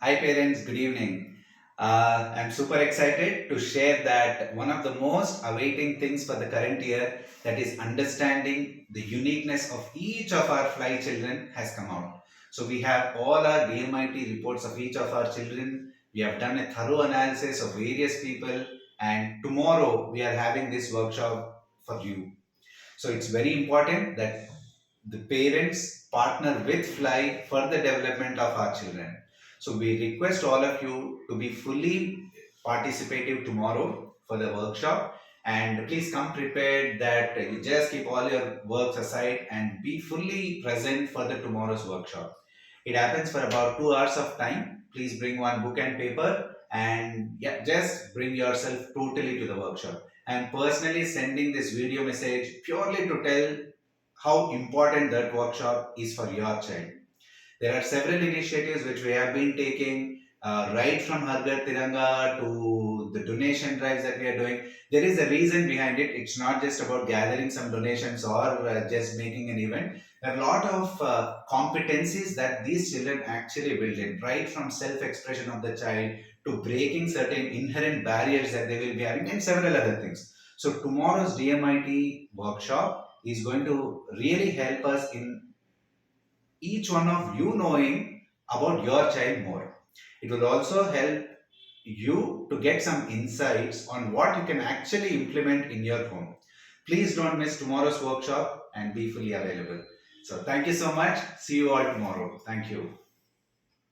Hi parents, good evening. I'm super excited to share that one of the most awaiting things for the current year, that is understanding the uniqueness of each of our fly children, has come out. So we have all our DMIT reports of each of our children. We have done a thorough analysis of various people, and tomorrow we are having this workshop for you. So it's very important that the parents partner with Fly for the development of our children. So we request all of you to be fully participative tomorrow for the workshop, and please come prepared that you just keep all your works aside and be fully present for the tomorrow's workshop. It happens for about 2 hours of time. Please bring one book and paper and yeah, just bring yourself totally to the workshop. I am personally sending this video message purely to tell how important that workshop is for your child. There are several initiatives which we have been taking, right from Har Ghar Tiranga to the donation drives that we are doing. There is a reason behind it. It's not just about gathering some donations or just making an event. There are a lot of competencies that these children actually build in, right from self-expression of the child to breaking certain inherent barriers that they will be having, and several other things. So tomorrow's DMIT workshop is going to really help us in each one of you knowing about your child more. It will also help you to get some insights on what you can actually implement in your home. Please don't miss tomorrow's workshop and be fully available. So, thank you so much. See you all tomorrow. Thank you.